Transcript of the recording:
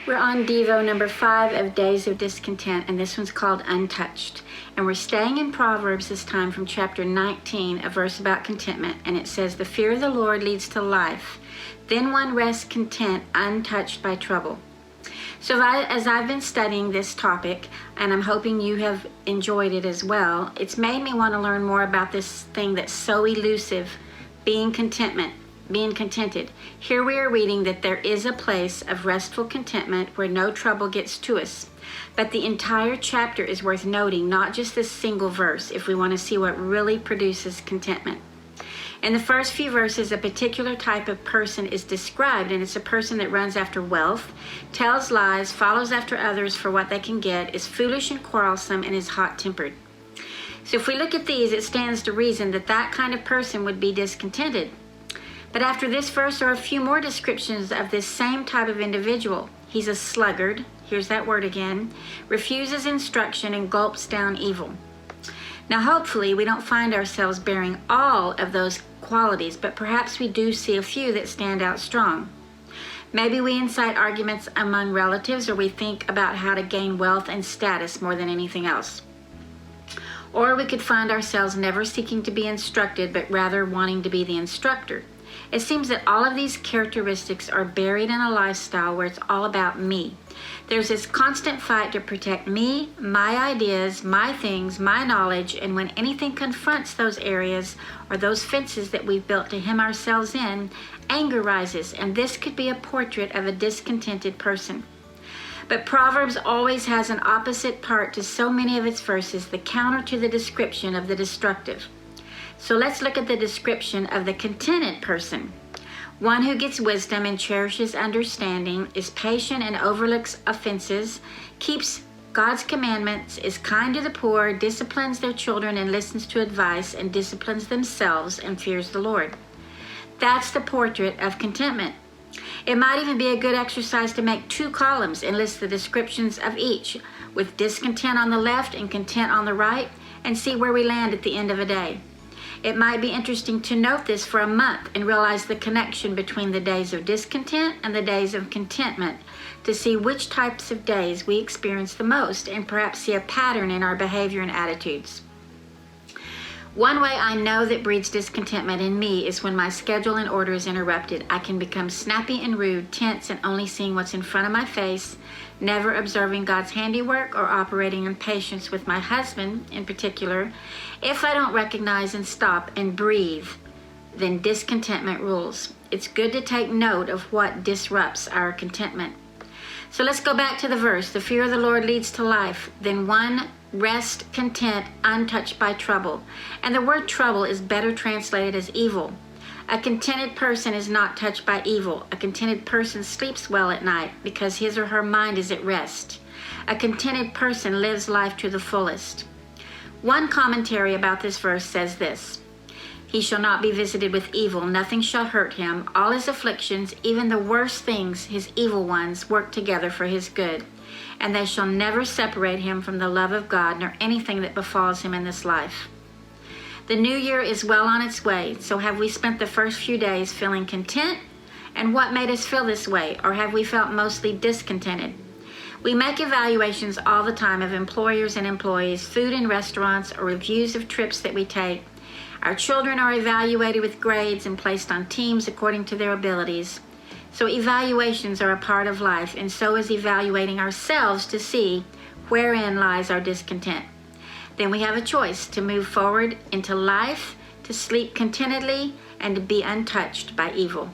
We're on devo number 5 of Days of Discontent, and this one's called Untouched. And we're staying in Proverbs this time from chapter 19, a verse about contentment. And it says, "The fear of the Lord leads to life. Then one rests content, untouched by trouble." So as I've been studying this topic, and I'm hoping you have enjoyed it as well, it's made me want to learn more about this thing that's so elusive, being contented. Here we are reading that there is a place of restful contentment where no trouble gets to us. But the entire chapter is worth noting, not just this single verse, if we want to see what really produces contentment. In the first few verses, a particular type of person is described, and it's a person that runs after wealth, tells lies, follows after others for what they can get, is foolish and quarrelsome, and is hot-tempered. So if we look at these, it stands to reason that that kind of person would be discontented. But after this verse are a few more descriptions of this same type of individual. He's a sluggard, here's that word again, refuses instruction and gulps down evil. Now hopefully we don't find ourselves bearing all of those qualities, but perhaps we do see a few that stand out strong. Maybe we incite arguments among relatives, or we think about how to gain wealth and status more than anything else. Or we could find ourselves never seeking to be instructed, but rather wanting to be the instructor. It seems that all of these characteristics are buried in a lifestyle where it's all about me. There's this constant fight to protect me, my ideas, my things, my knowledge, and when anything confronts those areas or those fences that we've built to hem ourselves in, anger rises, and this could be a portrait of a discontented person. But Proverbs always has an opposite part to so many of its verses, the counter to the description of the destructive. So let's look at the description of the contented person. One who gets wisdom and cherishes understanding, is patient and overlooks offenses, keeps God's commandments, is kind to the poor, disciplines their children and listens to advice, and disciplines themselves and fears the Lord. That's the portrait of contentment. It might even be a good exercise to make 2 columns and list the descriptions of each, with discontent on the left and content on the right, and see where we land at the end of a day. It might be interesting to note this for a month and realize the connection between the days of discontent and the days of contentment, to see which types of days we experience the most and perhaps see a pattern in our behavior and attitudes. One way I know that breeds discontentment in me is when my schedule and order is interrupted. I can become snappy and rude, tense, and only seeing what's in front of my face, never observing God's handiwork or operating in patience with my husband in particular. If I don't recognize and stop and breathe, then discontentment rules. It's good to take note of what disrupts our contentment. So let's go back to the verse. The fear of the Lord leads to life. Then one rest content, untouched by trouble. And the word trouble is better translated as evil. A contented person is not touched by evil. A contented person sleeps well at night because his or her mind is at rest. A contented person lives life to the fullest. One commentary about this verse says this: "He shall not be visited with evil, nothing shall hurt him. All his afflictions, even the worst things, his evil ones, work together for his good. And they shall never separate him from the love of God, nor anything that befalls him in this life." The new year is well on its way, so have we spent the first few days feeling content? And what made us feel this way? Or have we felt mostly discontented? We make evaluations all the time of employers and employees, food in restaurants, or reviews of trips that we take. Our children are evaluated with grades and placed on teams according to their abilities. So evaluations are a part of life, and so is evaluating ourselves to see wherein lies our discontent. Then we have a choice to move forward into life, to sleep contentedly, and to be untouched by evil.